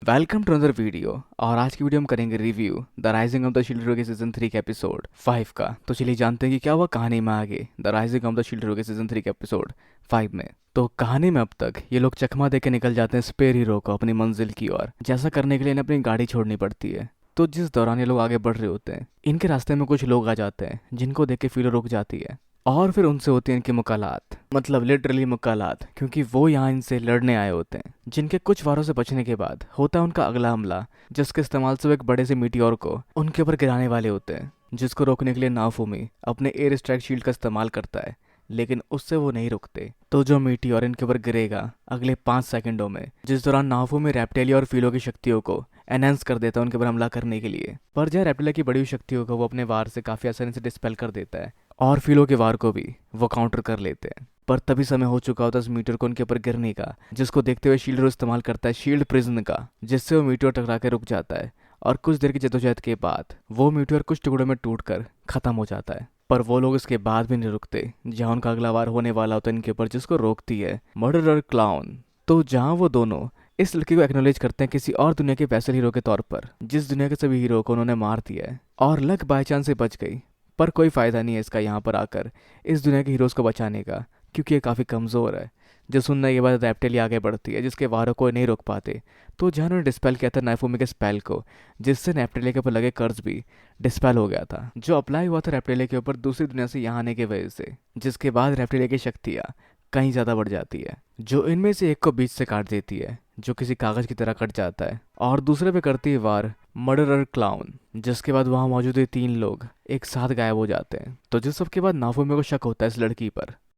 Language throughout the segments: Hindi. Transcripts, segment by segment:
Welcome to another video. और आज की वीडियो हम करेंगे review the rising of the shield hero के सीजन 3 के एपिसोड 5 का। तो चलिए जानते हैं कि क्या हुआ कहानी में आगे the rising of the shield hero के सीजन 3 के एपिसोड 5 में। तो कहानी में अब तक ये लोग चकमा देके निकल जाते हैं स्पेयर हीरो को अपनी मंजिल की ओर। जैसा करने के लिए इन्हें अपनी गाड़ी छोड़नी पड़ती है। तो जिस दौरान ये लोग आगे बढ़ रहे होते हैं, इनके रास्ते में कुछ लोग आ जाते हैं जिनको देख के फीलो रुक जाती है। और फिर उनसे होती है इनकी मुकालात, मतलब लिटरली मुकालात, क्योंकि वो यहाँ इनसे लड़ने आए होते हैं। जिनके कुछ वारों से बचने के बाद होता है उनका अगला हमला, जिसके इस्तेमाल से वो एक बड़े से मीटियोर को उनके ऊपर गिराने वाले होते हैं। जिसको रोकने के लिए नाफूमी अपने एयर स्ट्राइक शील्ड का इस्तेमाल करता है, लेकिन उससे वो नहीं रुकते। तो जो मीटियोर इनके ऊपर गिरेगा अगले 5 सेकंडों में, जिस दौरान नाफूमी रेप्टेलिया और फीलो की शक्तियों को एनहेंस कर देता है उनके ऊपर हमला करने के लिए। पर जहाँ रेप्टेलिया की बड़ी हुई शक्तियों को वो अपने वार से काफी आसानी से डिस्पेल कर देता है और फीलो के वार को भी वो काउंटर कर लेते हैं। पर तभी समय हो चुका होता है उस मीटियोर को उनके ऊपर गिरने का, जिसको देखते हुए शील्ड इस्तेमाल करता है शील्ड प्रिजन का, जिससे वो मीटियोर टकरा के रुक जाता है। और कुछ देर की जद्दोजहद के बाद वो मीटियोर कुछ टुकड़ों में टूटकर खत्म हो जाता है। पर वो लोग इसके बाद भी नहीं रुकते। जहाँ उनका अगला वार होने वाला होता है इनके ऊपर, जिसको रोकती है मर्डरर क्लाउन। तो जहाँ वो दोनों इस लड़की को एक्नॉलेज करते हैं किसी और दुनिया के वैसल हीरो के तौर पर, जिस दुनिया के सभी हीरो को उन्होंने मार दिया है। और लक बाई चांस से बच गई, पर कोई फ़ायदा नहीं है इसका यहाँ पर आकर इस दुनिया के हीरोज़ को बचाने का, क्योंकि ये काफ़ी कमज़ोर है। जो सुनने के बाद रेप्टेलिया आगे बढ़ती है, जिसके वारों को नहीं रोक पाते। तो जहाँ उन्होंने डिस्पेल किया था नाफूमी के स्पेल को, जिससे रेप्टेलिया के ऊपर लगे कर्ज भी डिस्पेल हो गया था, जो अप्लाई हुआ था रेप्टेलिया के ऊपर दूसरी दुनिया से यहाँ आने की वजह से। जिसके बाद रेप्टेलिया की शक्तियाँ कहीं ज़्यादा बढ़ जाती है, जो इनमें से एक को बीच से काट देती है, जो किसी कागज़ की तरह कट जाता है। और दूसरे पे करती है वार मर्डरर क्लाउन, जिसके बाद वहाँ मौजूद 3 लोग एक साथ गायब हो जाते हैं। तो जिस सब के बाद नाफूमी को शक होता है इस लड़की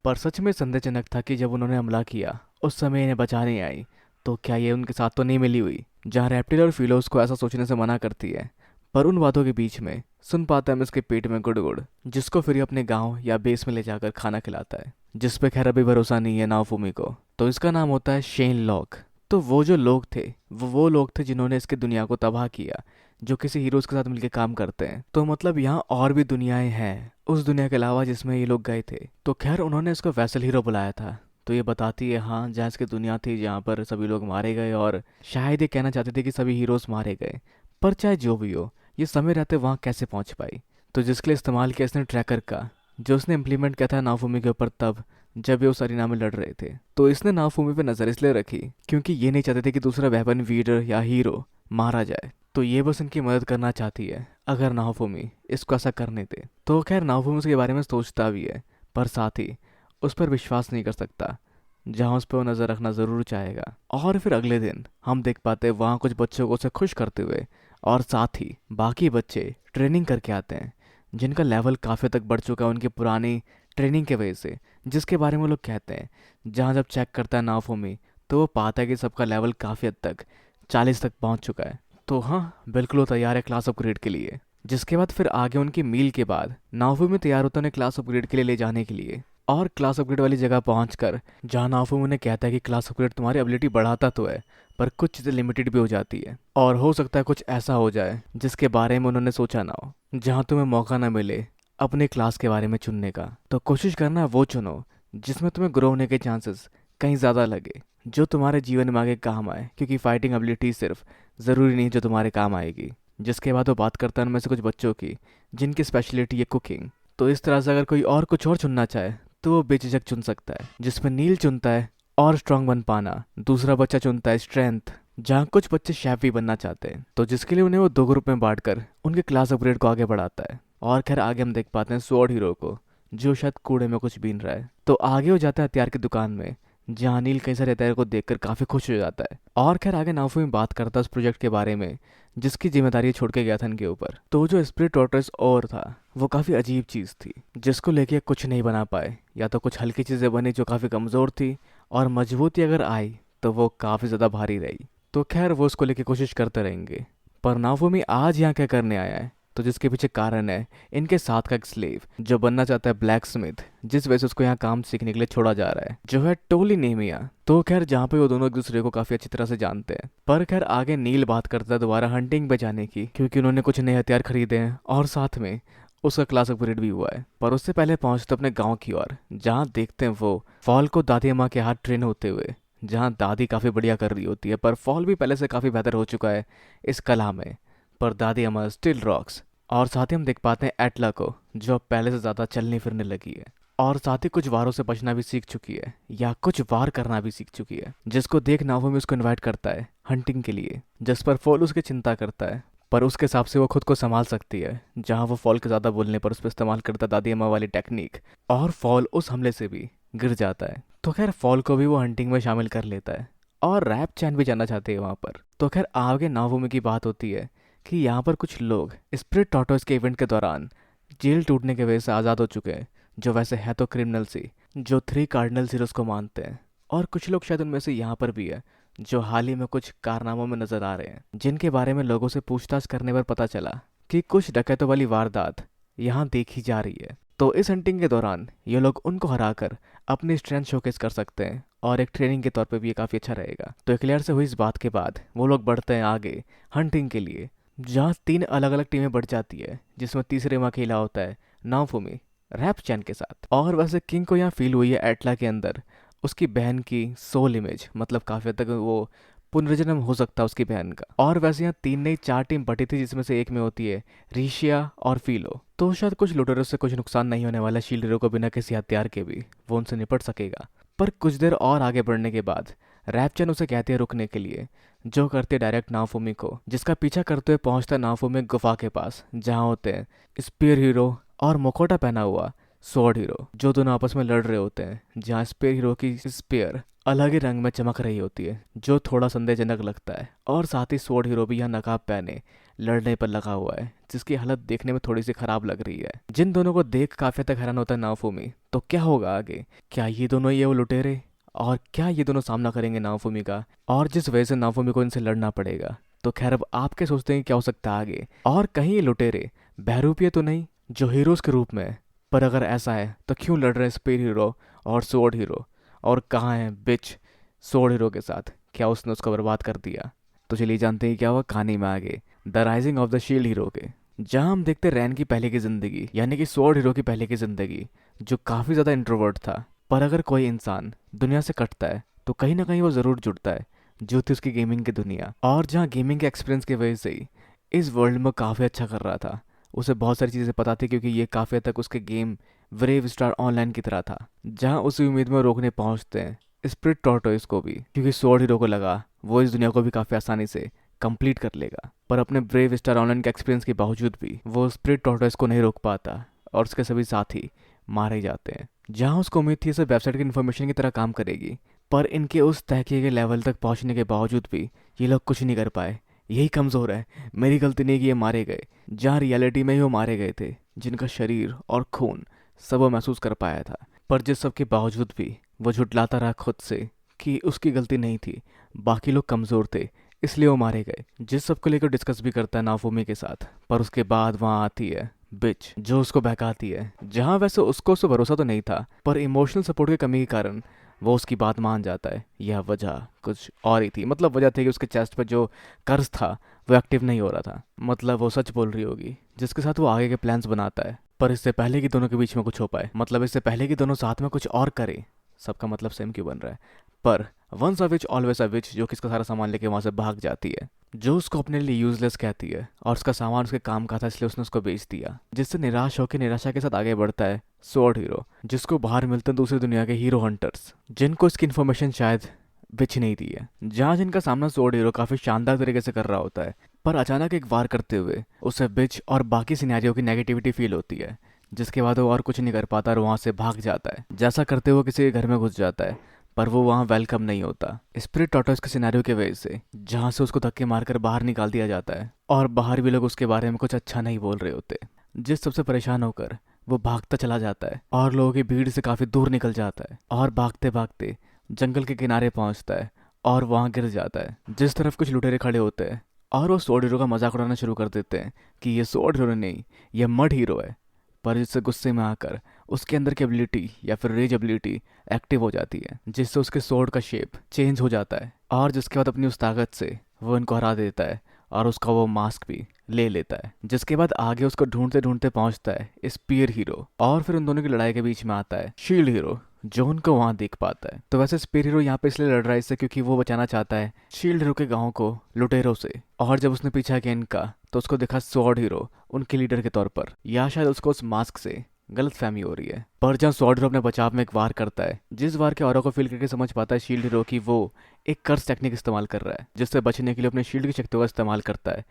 पर सच में संदेहजनक था कि जब उन्होंने हमला किया उस समय इन्हें बचाने आई, तो क्या ये उनके साथ तो नहीं मिली हुई। जहाँ रेप्टिल और फिलोस को ऐसा सोचने से मना करती है, पर उन बातों के बीच में सुन पाता है इसके पेट में गुड़, जिसको फिर अपने गांव या बेस में ले जाकर खाना खिलाता है, जिस पे खैर अभी भरोसा नहीं है नाफूमी को। तो इसका नाम होता है शेन लॉक। तो वो जो लोग थे वो लोग थे जिन्होंने इसकी दुनिया को तबाह किया, जो किसी हीरोज के साथ मिलकर काम करते हैं। तो मतलब यहाँ और भी दुनियाएं हैं उस दुनिया के अलावा जिसमें ये लोग गए थे। तो खैर उन्होंने इसको वैसल हीरो बुलाया था। तो ये बताती है हाँ, जहाँ इसकी दुनिया थी जहाँ पर सभी लोग मारे गए, और शायद ये कहना चाहते थे कि सभी हीरोज मारे गए। पर चाहे जो भी हो, ये समय रहते वहाँ कैसे पहुँच पाई। तो जिसके लिए इस्तेमाल किया इसने ट्रैकर का, जो उसने इम्प्लीमेंट किया था नाफूमी के ऊपर तब जब ये उस अरीना में लड़ रहे थे। तो इसने नाफूमी पे नजर इसलिए रखी क्योंकि ये नहीं चाहते थे कि दूसरा वेपन वीडर या हीरो मारा जाए। तो ये बस इनकी मदद करना चाहती है अगर नाफूमी इसको ऐसा करने दे। तो खैर नाफूमी उसके बारे में सोचता भी है, पर साथ ही उस पर विश्वास नहीं कर सकता, जहाँ उस पर वो नज़र रखना ज़रूर चाहेगा। और फिर अगले दिन हम देख पाते हैं वहाँ कुछ बच्चों को उसे खुश करते हुए, और साथ ही बाकी बच्चे ट्रेनिंग करके आते हैं, जिनका लेवल काफ़ी तक बढ़ चुका है उनकी पुरानी ट्रेनिंग के वजह से, जिसके बारे में वो लोग कहते हैं। जहाँ जब चेक करता है नाफूमी, तो वो पाता है कि सबका लेवल काफ़ी हद तक 40 तक पहुँच चुका है। तो हाँ, बिल्कुल वो तैयार है क्लास अपग्रेड के लिए। जिसके बाद फिर आगे उनकी मील के बाद नाफूमी तैयार होता है उन्हें क्लास अपग्रेड के लिए ले जाने के लिए। और क्लास अपग्रेड वाली जगह पहुंचकर जहाँ नाफूमी उन्हें कहता है कि क्लास अपग्रेड तुम्हारी एबिलिटी बढ़ाता तो है, पर कुछ चीज़ें लिमिटेड भी हो जाती है, और हो सकता है कुछ ऐसा हो जाए जिसके बारे में उन्होंने सोचा ना हो, जहाँ तुम्हें मौका ना मिले अपने क्लास के बारे में चुनने का। तो कोशिश करना वो चुनो जिसमें तुम्हें ग्रो होने के चांसेस कहीं ज़्यादा लगे, जो तुम्हारे जीवन में आगे काम आए, क्योंकि फाइटिंग एबिलिटी सिर्फ ज़रूरी नहीं जो तुम्हारे काम आएगी। जिसके बाद वो बात करता है उनमें से कुछ बच्चों की जिनकी स्पेशलिटी है कुकिंग। तो इस तरह से अगर कोई और कुछ और चुनना चाहे तो वो बेझिझक चुन सकता है, जिसमें नील चुनता है और स्ट्रांग बन पाना, दूसरा बच्चा चुनता है स्ट्रेंथ, जहाँ कुछ बच्चे शेफ भी बनना चाहते हैं। तो जिसके लिए उन्हें वो 2 ग्रुप में बांटकर उनके क्लास अपग्रेड को आगे बढ़ाता है। और खैर आगे हम देख पाते हैं स्वॉर्ड हीरो को, जो शायद कूड़े में कुछ बीन रहा है। तो आगे हो जाता है हथियार की दुकान में, जहाँ नील कई सारे हथियार को देखकर काफ़ी खुश हो जाता है। और खैर आगे नाफूमी बात करता है उस प्रोजेक्ट के बारे में जिसकी जिम्मेदारी छोड़ के गया था इनके ऊपर। तो जो स्पिरिट टॉर्टस और था वो काफ़ी अजीब चीज़ थी, जिसको लेके कुछ नहीं बना पाए, या तो कुछ हल्की चीज़ें बनी जो काफ़ी कमज़ोर थी, और मजबूती अगर आई तो वो काफ़ी ज़्यादा भारी रही। तो खैर वो उसको लेके कोशिश करते रहेंगे। पर नाफूमी आज यहाँ क्या करने आया है, तो जिसके पीछे कारण है इनके साथ का एक स्लेव जो बनना चाहता है ब्लैक स्मिथ, जिस वजह से उसको यहाँ काम सीखने के लिए छोड़ा जा रहा है, जो है टोली नेमिया। तो खैर जहाँ पे वो दोनों एक दूसरे को काफी अच्छी तरह से जानते हैं। पर खैर आगे नील बात करता है दोबारा हंटिंग पे जाने की, क्योंकि उन्होंने कुछ नए हथियार खरीदे हैं और साथ में उसका क्लास अपग्रेड भी हुआ है। पर उससे पहले पहुंचते अपने गाँव की ओर, जहाँ देखते हैं वो फॉल को दादी अम्मा के हाथ ट्रेन होते हुए, जहाँ दादी काफ़ी बढ़िया कर रही होती है, पर फॉल भी पहले से काफ़ी बेहतर हो चुका है इस कला में। पर दादी अमर स्टिल रॉक्स। और साथ ही हम देख पाते हैं एटला को, जो अब पहले से ज़्यादा चलने फिरने लगी है, और साथ ही कुछ वारों से बचना भी सीख चुकी है, या कुछ वार करना भी सीख चुकी है। जिसको देख नाओमी उसको इनवाइट करता है हंटिंग के लिए, जिस पर फॉल उसकी चिंता करता है, पर उसके हिसाब से वो खुद को संभाल सकती है। जहाँ वो फॉल के ज़्यादा बोलने पर उस पर इस्तेमाल करता है दादी अम्मा वाली टेक्निक, और फॉल उस हमले से भी गिर जाता है। तो खैर फॉल को भी वो हंटिंग में शामिल कर लेता है, और रैप चैन भी जाना चाहते हैं वहाँ पर। तो खैर आगे नाओमी की बात होती है कि यहाँ पर कुछ लोग स्पिरिट टॉर्टोइस के इवेंट के दौरान जेल टूटने की वजह से आज़ाद हो चुके हैं, जो वैसे है तो क्रिमिनल्स ही, जो 3 कार्डिनल हीरोज को मानते हैं। और कुछ लोग शायद उनमें से यहाँ पर भी है, जो हाल ही में कुछ कारनामों में नजर आ रहे हैं, जिनके बारे में लोगों से पूछताछ करने पर पता चला कि कुछ डकैतों वाली वारदात यहाँ देखी जा रही है। तो इस हंटिंग के दौरान ये लोग उनको हराकर अपनी स्ट्रेंथ शोकेस कर सकते हैं, और एक ट्रेनिंग के तौर पे भी ये काफ़ी अच्छा रहेगा। तो एक्लेयर से हुई इस बात के बाद वो लोग बढ़ते हैं आगे हंटिंग के लिए, जहाँ 3 अलग अलग टीमें बढ़ जाती है, जिसमें तीसरे में अकेला होता है नाओफुमी रैप चैन के साथ। और वैसे किंग को यहाँ फील हुई है एटला के अंदर उसकी बहन की सोल इमेज, मतलब काफ़ी हद तक वो पुनर्जन्म हो सकता है उसकी बहन का। और वैसे यहाँ 3 नहीं 4 टीम बटी थी, जिसमें से एक में होती है रिशिया और फीलो। तो शायद कुछ लुटेरों से कुछ नुकसान नहीं होने वाला शील्ड हीरो को, बिना किसी हथियार के भी वो उनसे निपट सकेगा। पर कुछ देर और आगे बढ़ने के बाद रैपचन उसे कहती है रुकने के लिए, जो करती है डायरेक्ट नाओफुमी को, जिसका पीछा करते हुए पहुंचता है नाओफुमी गुफा के पास, जहां होते हैं स्पीयर हीरो और मुखौटा पहना हुआ स्वॉर्ड हीरो, जो दोनों आपस में लड़ रहे होते हैं। जहां स्पीयर हीरो की स्पीयर अलग ही रंग में चमक रही होती है, जो थोड़ा संदेहजनक लगता है। और साथ ही स्वॉर्ड हीरो भी यहाँ नकाब पहने लड़ने पर लगा हुआ है, जिसकी हालत देखने में थोड़ी सी खराब लग रही है। जिन दोनों को देख काफी तक हैरान होता है नाओफुमी, तो क्या होगा आगे? क्या ये दोनों ये वो लुटेरे, और क्या ये दोनों सामना करेंगे नाओफुमी का, और जिस वजह से नाओफुमी को इनसे लड़ना पड़ेगा? तो खैर अब आप क्या सोचते हैं क्या हो सकता है आगे? और कहीं ये लुटेरे बहरूपिये तो नहीं जो हीरोज के रूप में है? पर अगर ऐसा है तो क्यों लड़ रहे हैं स्पीयर हीरो और स्वॉर्ड हीरो? और कहाँ है बिच स्वॉर्ड हीरो के साथ? क्या उसने उसको बर्बाद कर दिया? तो चलिए जानते हैं क्या हुआ कहानी में आगे the rising of the shield hero के, जहां हम देखते हैं रैन की पहले की जिंदगी, यानी कि स्वॉर्ड हीरो की पहले की जिंदगी, जो काफी ज्यादा इंट्रोवर्ट था। पर अगर कोई इंसान दुनिया से कटता है तो कहीं ना कहीं वो जरूर जुड़ता है, जो थी उसकी गेमिंग की दुनिया। और जहाँ गेमिंग के एक्सपीरियंस की वजह से ही इस वर्ल्ड में काफ़ी अच्छा कर रहा था, उसे बहुत सारी चीज़ें पता थी, क्योंकि ये काफ़ी हद तक उसके गेम ब्रेव स्टार ऑनलाइन की तरह था, जहाँ उसी उम्मीद में रोकने पहुँचते हैं स्प्रिट टॉर्टोइस को भी, क्योंकि स्वॉर्ड हीरो को लगा वो इस दुनिया को भी काफ़ी आसानी से कंप्लीट कर लेगा। पर अपने ब्रेव स्टार ऑनलाइन के एक्सपीरियंस के बावजूद भी वो स्प्रिट टॉर्टोइस को नहीं रोक पाता, और उसके सभी साथी मारे जाते हैं। जहाँ उसको उम्मीद थी सिर्फ वेबसाइट की इन्फॉर्मेशन की तरह काम करेगी, पर इनके उस तहकीक के लेवल तक पहुँचने के बावजूद भी ये लोग कुछ नहीं कर पाए। यही कमज़ोर है, मेरी गलती नहीं कि ये मारे गए, जहाँ रियलिटी में ही वो मारे गए थे, जिनका शरीर और खून सब वो महसूस कर पाया था। पर जिस सब के बावजूद भी वो झुटलाता रहा खुद से कि उसकी गलती नहीं थी, बाकी लोग कमज़ोर थे इसलिए वो मारे गए। जिस सब को लेकर डिस्कस भी करता है नाफुमी के साथ, पर उसके बाद वहाँ आती है बिच, जो उसको बहकाती है। जहाँ वैसे उसको उस पर भरोसा तो नहीं था, पर इमोशनल सपोर्ट की कमी के कारण वो उसकी बात मान जाता है। यह वजह कुछ और ही थी, मतलब वजह थी कि उसके चेस्ट पर जो कर्ज था वो एक्टिव नहीं हो रहा था। मतलब वो सच बोल रही होगी, जिसके साथ वो आगे के प्लान्स बनाता है। पर इससे पहले कि दोनों के बीच में कुछ हो पाए, मतलब इससे पहले कि दोनों साथ में कुछ और करे, सबका मतलब सेम क्यों बन रहा है, पर once a which always a विच, जो किसका सारा सामान लेके वहाँ से भाग जाती है, जो उसको अपने लिए यूजलेस कहती है, और उसका सामान उसके काम का था इसलिए उसने उसको बेच दिया। जिससे निराश होकर निराशा के साथ आगे बढ़ता है स्वॉर्ड हीरो, जिसको बाहर मिलते हैं दूसरी दुनिया के हीरो हंटर्स, जिनको इसकी इन्फॉर्मेशन शायद बिच नहीं दी है। जहाँ जिनका सामना स्वॉर्ड हीरो काफ़ी शानदार तरीके से कर रहा होता है, पर अचानक एक वार करते हुए उसे बिच और बाकी सिनेरियो की नेगेटिविटी फील होती है, जिसके बाद वो और कुछ नहीं कर पाता और वहाँ से भाग जाता है। जैसा करते हुए किसी के घर में घुस जाता है, पर वो वहाँ वेलकम नहीं होता स्पिरिट टॉर्टोइस के सिनेरियो की वजह से, जहाँ से उसको धक्के मारकर बाहर निकाल दिया जाता है, और बाहर भी लोग उसके बारे में कुछ अच्छा नहीं बोल रहे होते। जिस सबसे परेशान होकर वो भागता चला जाता है और लोगों की भीड़ से काफ़ी दूर निकल जाता है, और भागते भागते जंगल के किनारे पहुँचता है और वहाँ गिर जाता है, जिस तरफ कुछ लुटेरे खड़े होते हैं, और वो स्वॉर्ड हीरो का मजाक उड़ाना शुरू कर देते हैं कि ये स्वॉर्ड हीरो नहीं, ये मड हीरो है। पर इससे गुस्से में आकर उसके अंदर की एबिलिटी या फिर रेज एबिलिटी एक्टिव हो जाती है, जिससे उसके स्वॉर्ड का शेप चेंज हो जाता है, और जिसके बाद अपनी उस ताकत से वो इनको हरा देता है और उसका वो मास्क भी ले लेता है। जिसके बाद आगे उसको ढूंढते ढूंढते पहुंचता है स्पीयर हीरो, और फिर उन दोनों की लड़ाई के बीच में आता है शील्ड हीरो, जो उनको वहाँ देख पाता है। तो वैसे स्पेयर हीरो यहाँ पे इसलिए लड़ रहा है इससे क्योंकि वो बचाना चाहता है शील्ड हीरो के गाँव को लुटेरों से। और जब उसने पीछा किया इनका तो उसको देखा स्वॉर्ड हीरो उनके लीडर के तौर पर, या शायद उसको उस मास्क से गलतफहमी हो रही है। पर जहाँ स्वॉर्ड हीरो अपने बचाव में एक वार करता है, जिस वार के ऑरा को फील करके समझ पाता है शील्ड हीरो की वो एक कर्स टेक्निक इस्तेमाल कर रहा है, जिससे बचने के लिए अपने शील्ड की शक्तियों का इस्तेमाल करता है।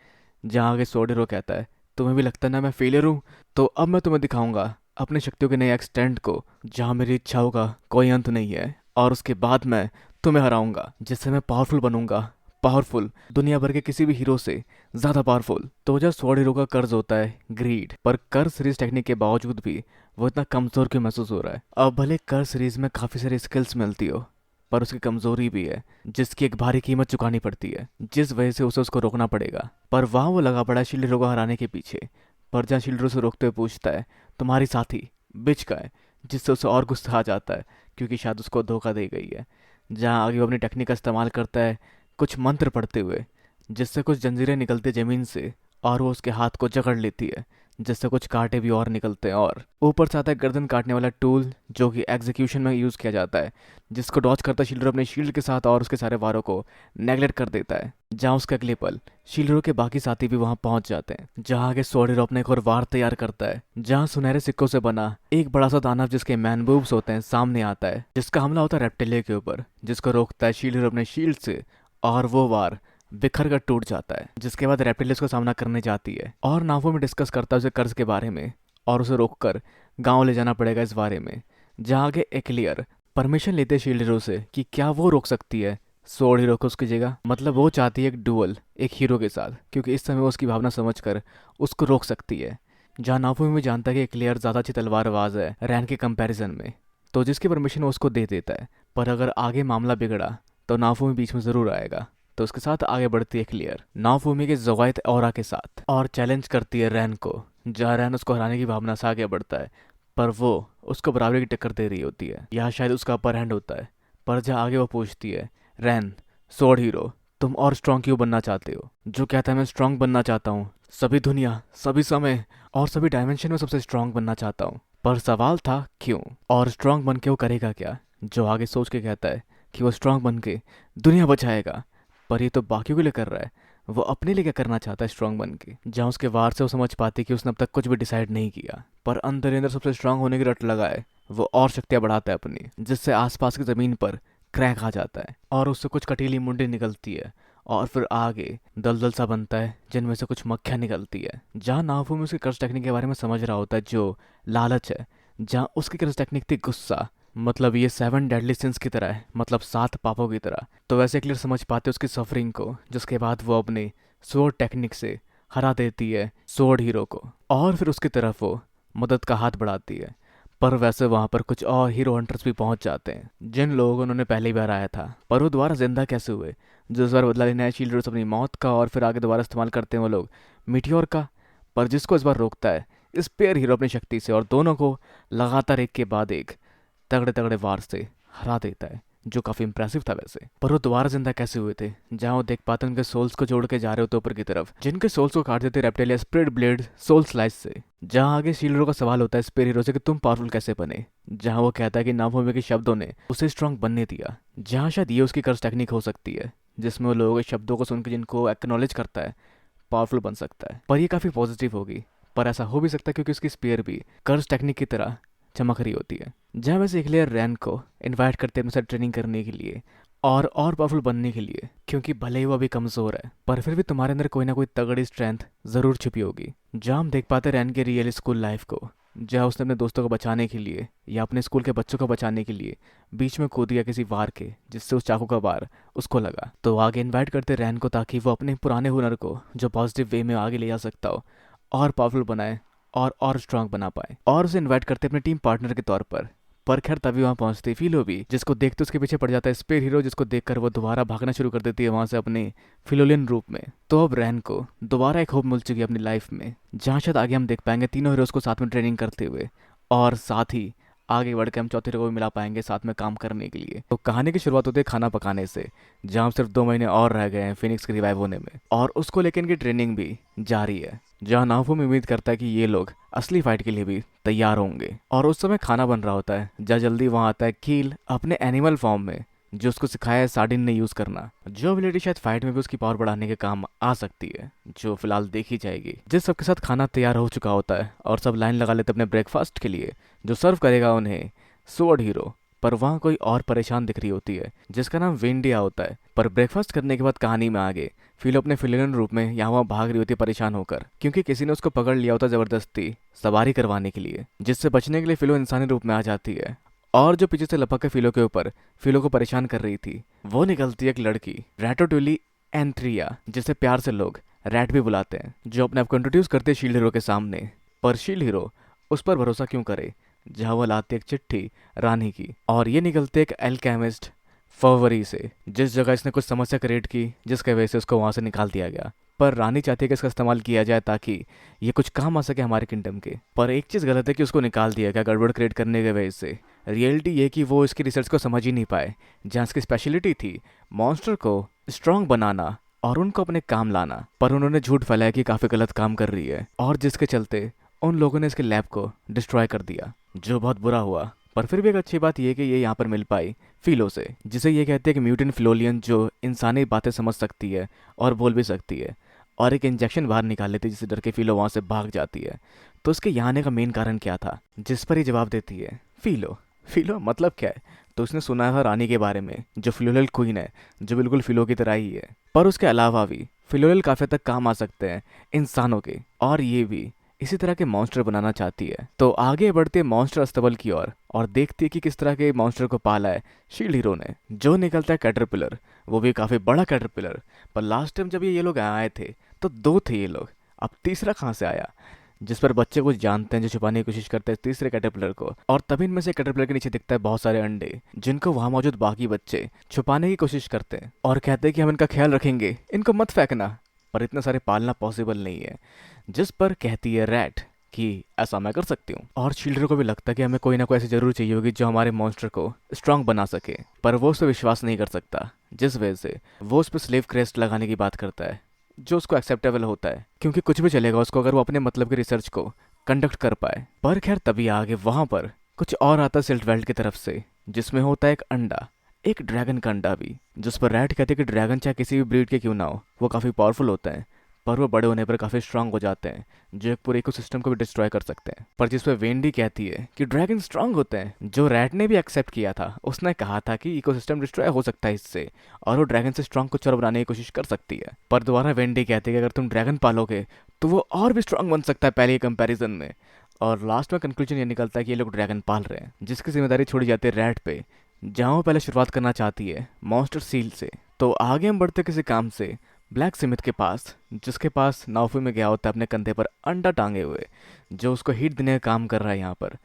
जहाँ आगे स्वॉर्ड हीरो कहता है तुम्हें भी लगता है ना मैं फेलियर हूँ, तो अब मैं तुम्हें दिखाऊंगा अपनी शक्तियों के नए एक्सटेंड को, जहाँ मेरी इच्छाओं का कोई अंत नहीं है, और उसके बाद मैं तुम्हें हराऊंगा जिससे मैं पावरफुल बनूंगा, पावरफुल दुनिया भर के किसी भी हीरो से ज्यादा पावरफुल। तो जब स्वॉर्ड हीरो का कर्ज होता है ग्रीड, पर कर्ज सीरीज टेक्निक के बावजूद भी वो इतना कमजोर क्यों महसूस हो रहा है। अब भले कर्ज सीरीज में काफी सारी स्किल्स मिलती हो, पर उसकी कमजोरी भी है जिसकी एक भारी कीमत चुकानी पड़ती है, जिस वजह से उसे उसको रोकना पड़ेगा। पर वहाँ वो लगा पड़ा है शील्ड हीरो को हराने के पीछे। पर जहाँ शील्ड हीरो से रोकते हुए पूछता है तुम्हारी साथी बिच का है, जिससे उसे और गुस्सा आ जाता है क्योंकि शायद उसको धोखा दे गई है। जहाँ आगे वो अपनी टेक्निक का इस्तेमाल करता है कुछ मंत्र पढ़ते हुए, जिससे कुछ जंजीरें निकलती ज़मीन से और वो उसके हाथ को जकड़ लेती है, जिससे कुछ कांटे भी और निकलते हैं। और ऊपर से आता है गर्दन काटने वाला टूल जो कि एग्जीक्यूशन में यूज़ किया जाता है, जिसको डॉच करता शील्डर अपने शील्ड के साथ और उसके सारे वारों को नेगलेक्ट कर देता है। जहाँ उसका अगले पल शील्डरों के बाकी साथी भी वहाँ पहुंच जाते हैं। जहाँ आगे स्वॉर्ड हीरो अपने एक और वार तैयार करता है, जहाँ सुनहरे सिक्कों से बना एक बड़ा सा दानव जिसके मैन बूब्स होते हैं सामने आता है, जिसका हमला होता है रेप्टिलिया के ऊपर, जिसको रोकता है शील्ड हीरो अपने शील्ड से, और वो वार बिखर कर टूट जाता है। जिसके बाद रेप्टिलियस को सामना करने जाती है और नावो में डिस्कस करता है उसे कर्ज के बारे में और उसे रोककर गांव ले जाना पड़ेगा इस बारे में। जहाँ आगे एक्लियर परमिशन लेते शील्ड हीरो से कि क्या वो रोक सकती है स्वॉर्ड हीरो को उसकी जगह, मतलब वो चाहती है एक डुअल एक हीरो के साथ, क्योंकि इस समय वो उसकी भावना समझकर उसको रोक सकती है। जहाँ नावो में जानता है कि एक्लियर ज़्यादा अच्छी तलवारबाज है रैन के कंपैरिजन में, तो जिसकी परमिशन वो उसको दे देता है। पर अगर आगे मामला बिगड़ा तो नावो में बीच में ज़रूर आएगा। तो उसके साथ आगे बढ़ती है क्लियर नावोमी के ज़वायत औरा के साथ और चैलेंज करती है रैन को। जहाँ रैन उसको हराने की भावना से आगे बढ़ता है, पर वो उसको बराबरी की टक्कर दे रही होती है, या शायद उसका अपर हैंड होता है। पर जहाँ आगे वो पूछती है रैन स्वॉर्ड हीरो तुम और स्ट्रांग क्यों बनना चाहते हो? जो कहता है मैं स्ट्रांग बनना चाहता हूँ, सभी दुनिया सभी समय और सभी डायमेंशन में सबसे स्ट्रांग बनना चाहता हूँ। पर सवाल था क्यों, और स्ट्रांग बन के वो करेगा क्या? जो आगे सोच के कहता है कि वो स्ट्रांग बन के दुनिया बचाएगा। पर ये तो बाकियों के लिए कर रहा है, वो अपने लिए क्या करना चाहता है स्ट्रांग बन के? जहाँ उसके वार से वो समझ पाती कि उसने अब तक कुछ भी डिसाइड नहीं किया, पर अंदर ही अंदर सबसे स्ट्रांग होने की रट लगा है। वो और शक्तियाँ बढ़ाता है अपनी, जिससे आसपास की ज़मीन पर क्रैक आ जाता है और उससे कुछ कटीली मुंडी निकलती है, और फिर आगे दलदल सा बनता है जिनमें से कुछ मक्खियाँ निकलती है। जहाँ नाफू में उसकी कर्ज टेक्निक के बारे में समझ रहा होता है जो लालच है, जहाँ उसकी कर्ज टेक्निक थी गुस्सा, मतलब ये 7 डेडली सिंस की तरह है, मतलब 7 पापों की तरह। तो वैसे क्लियर समझ पाते उसकी सफरिंग को, जिसके बाद वो अपने स्वॉर्ड टेक्निक से हरा देती है स्वॉर्ड हीरो को, और फिर उसकी तरफ वो मदद का हाथ बढ़ाती है। पर वैसे वहाँ पर कुछ और हीरो हंटर्स भी पहुँच जाते हैं, जिन लोगों को उन्होंने पहली बार आया था। पर वो दोबारा जिंदा कैसे हुए? जो इस बार बदला लेना है शील्ड अपनी मौत का, और फिर आगे दोबारा इस्तेमाल करते हैं वो लोग मीटियोर का। पर जिसको इस बार रोकता है स्पेयर हीरो अपनी शक्ति से, और दोनों को लगातार एक के बाद एक तगड़े तगड़े वार से हरा देता है, जो काफ़ी इंप्रेसिव था वैसे। पर वो दोबारा जिंदा कैसे हुए थे? जहाँ वो देख पाते उनके सोल्स को जोड़ के जा रहे होते ऊपर की तरफ, जिनके सोल्स को काट देते रेप्टिलिया स्प्रिट ब्लेड सोल स्लाइस से। जहाँ आगे शील्ड हीरो का सवाल होता है स्पेयर हीरो से कि तुम पावरफुल कैसे बने? जहाँ वो कहता है कि नाभूमि के शब्दों ने उसे स्ट्रांग बनने दिया। जहाँ शायद ये उसकी कर्ज टेक्निक हो सकती है, जिसमें वो लोगों के शब्दों को सुनकर जिनको एक्नॉलेज करता है पावरफुल बन सकता है। पर ये काफ़ी पॉजिटिव होगी, पर ऐसा हो भी सकता है क्योंकि उसकी स्पेयर भी कर्ज टेक्निक की तरह चमक रही होती है। जहाँ वैसे क्लियर रैन को इनवाइट करते हैं अपने साथ ट्रेनिंग करने के लिए और पावरफुल बनने के लिए, क्योंकि भले ही वो अभी कमज़ोर है, पर फिर भी तुम्हारे अंदर कोई ना कोई तगड़ी स्ट्रेंथ ज़रूर छिपी होगी। जहाँ हम देख पाते रैन के रियल स्कूल लाइफ को, जहाँ उसने अपने दोस्तों को बचाने के लिए या अपने स्कूल के बच्चों को बचाने के लिए बीच में कूद गया किसी वार के, जिससे उस चाकू का वार उसको लगा। तो आगे इन्वाइट करते रैन को ताकि वो अपने पुराने हुनर को जो पॉजिटिव वे में आगे ले जा सकता हो और पावरफुल बनाए और स्ट्रांग बना पाए, और उसे इनवाइट करते अपने टीम पार्टनर के तौर पर। पर खैर तभी वहाँ पहुँचती फिलो भी, जिसको देखते उसके पीछे पड़ जाता है स्पेयर हीरो, जिसको देखकर वो दोबारा भागना शुरू कर देती है वहाँ से अपने फिलोलियन रूप में। तो अब रैन को दोबारा एक होप मिल चुकी है अपनी लाइफ में, जहाँ शायद आगे हम देख पाएंगे तीनों हीरोज को साथ में ट्रेनिंग करते हुए, और साथ ही आगे बढ़ के हम चौथे हीरो को भी मिला पाएंगे साथ में काम करने के लिए। तो कहानी की शुरुआत होती है खाना पकाने से, जहाँ सिर्फ 2 महीने और रह गए हैं फिनिक्स के रिवाइव होने में, और उसको लेकर इनकी ट्रेनिंग भी जारी है। जहाँ नाफू में उम्मीद करता है कि ये लोग असली फाइट के लिए भी तैयार होंगे। और उस समय खाना बन रहा होता है, जहाँ जल्दी वहाँ आता है कील अपने एनिमल फॉर्म में, जो उसको सिखाया है साडिन ने यूज करना, जो एबिलिटी शायद फाइट में भी उसकी पावर बढ़ाने के काम आ सकती है, जो फिलहाल देखी जाएगी। जिस सबके साथ खाना तैयार हो चुका होता है और सब लाइन लगा लेते अपने ब्रेकफास्ट के लिए, जो सर्व करेगा उन्हें स्वॉर्ड हीरो। पर वहाँ कोई और परेशान दिख रही होती है जिसका नाम वेंडिया होता है। पर ब्रेकफास्ट करने के बाद कहानी में आगे फिलो अपने फिलियन रूप में यहाँ वहाँ भाग रही होती है परेशान होकर, क्योंकि किसी ने उसको पकड़ लिया होता जबरदस्ती सवारी करवाने के लिए, जिससे बचने के लिए फिलो इंसानी रूप में आ जाती है। और जो पीछे से लपक के फिलो के ऊपर फिलो को परेशान कर रही थी, वो निकलती है एक लड़की रैटोटुली एंथ्रिया, जिसे प्यार से लोग रैट भी बुलाते हैं, जो अपने आप को इंट्रोड्यूस करते हैं शील्ड हीरो के सामने। पर शील्ड हीरो उस पर भरोसा क्यों करे, जहाँ वो लाते एक चिट्ठी रानी की, और ये निकलते एक एल्केमिस्ट फरवरी से, जिस जगह इसने कुछ समस्या क्रिएट की जिसके वजह से उसको वहाँ से निकाल दिया गया। पर रानी चाहती है कि इसका इस्तेमाल किया जाए ताकि ये कुछ काम आ सके हमारे किंगडम के। पर एक चीज़ गलत है कि उसको निकाल दिया गया गड़बड़ क्रिएट करने की वजह से। रियलिटी ये कि वो इसकी रिसर्च को समझ ही नहीं पाए, जहाँ इसकी स्पेशलिटी थी मॉन्स्टर को स्ट्रांग बनाना और उनको अपने काम लाना। पर उन्होंने झूठ फैलाया कि काफ़ी गलत काम कर रही है, और जिसके चलते उन लोगों ने इसके लैब को डिस्ट्रॉय कर दिया, जो बहुत बुरा हुआ। पर फिर भी एक अच्छी बात यह कि ये यहाँ पर मिल पाई फिलो से, जिसे ये कहते हैं कि म्यूटेंट फिलोलियन, जो इंसानी बातें समझ सकती है और बोल भी सकती है, और एक इंजेक्शन बाहर निकाल लेती है जिससे डर के फिलो वहाँ से भाग जाती है। तो उसके यहाँ आने का मेन कारण क्या था, जिस पर ये जवाब देती है फिलो। फिलो मतलब क्या है, तो उसने सुना था रानी के बारे में, जो फिलोलेल क्वीन है, जो बिल्कुल फिलो की तरह ही है। पर उसके अलावा भी फिलोलेल काफ़ी हद तक काम आ सकते हैं इंसानों के, और ये भी इसी तरह के मॉन्स्टर बनाना चाहती है। तो आगे बढ़ते मॉन्स्टर अस्तबल की ओर और देखती है कि किस तरह के मॉन्स्टर को पाला है शील्ड हीरो ने, जो निकलता है कैटरपिलर, वो भी काफ़ी बड़ा कैटरपिलर। पर लास्ट टाइम जब ये लोग आए थे तो 2 थे ये लोग, अब तीसरा कहाँ से आया, जिस पर बच्चे कुछ जानते हैं जो छुपाने की कोशिश करते हैं तीसरे कैटरपिलर को। और तभी इनमें से कैटरपिलर के नीचे दिखता है बहुत सारे अंडे, जिनको वहाँ मौजूद बाकी बच्चे छुपाने की कोशिश करते हैं और कहते हैं कि हम इनका ख्याल रखेंगे, इनको मत फेंकना। पर इतने सारे पालना पॉसिबल नहीं है, जिस पर कहती है रैट कि ऐसा मैं कर सकती हूँ। और शील्डर को भी लगता है कि हमें कोई ना कोई ऐसी जरूर चाहिए होगी जो हमारे मॉन्स्टर को स्ट्रांग बना सके, पर वो उस पर विश्वास नहीं कर सकता, जिस वजह से वो उस पर स्लेव क्रेस्ट लगाने की बात करता है, जो उसको एक्सेप्टेबल होता है, क्योंकि कुछ भी चलेगा उसको अगर वो अपने मतलब की रिसर्च को कंडक्ट कर पाए। पर खैर तभी आगे वहाँ पर कुछ और आता है सिल्ट वेल्ट की तरफ से, जिसमें होता है एक अंडा, एक ड्रैगन का अंडा भी, जिस पर रैट कहते हैं कि ड्रैगन चाहे किसी भी ब्रीड के क्यों ना हो, वो काफ़ी पावरफुल होते हैं, पर वो बड़े होने पर काफ़ी स्ट्रांग हो जाते हैं, जो एक पूरे इकोसिस्टम को भी डिस्ट्रॉय कर सकते हैं। पर जिस पर वेंडी कहती है कि ड्रैगन स्ट्रांग होते हैं, जो रैट ने भी एक्सेप्ट किया था, उसने कहा था कि इकोसिस्टम डिस्ट्रॉय हो सकता है इससे, और वो ड्रैगन से स्ट्रांग कुछ और बनाने की कोशिश कर सकती है। पर दोबारा वेंडी कहती है कि अगर तुम ड्रैगन पालोगे तो वो और भी स्ट्रांग बन सकता है पहले कंपेरिजन में। और लास्ट में कंक्लूजन ये निकलता है कि ये लोग ड्रैगन पाल रहे हैं, जिसकी जिम्मेदारी छोड़ी जाती है रैट पे, जहाँ वो पहले शुरुआत करना चाहती है मॉन्स्टर सील से। तो आगे हम बढ़ते किसी काम से ब्लैक स्मिथ के पास, जिसके पास नाउफी में गया होता है अपने कंधे पर अंडा टांगे हुए, जो उसको हीट देने का काम कर रहा है यहाँ पर।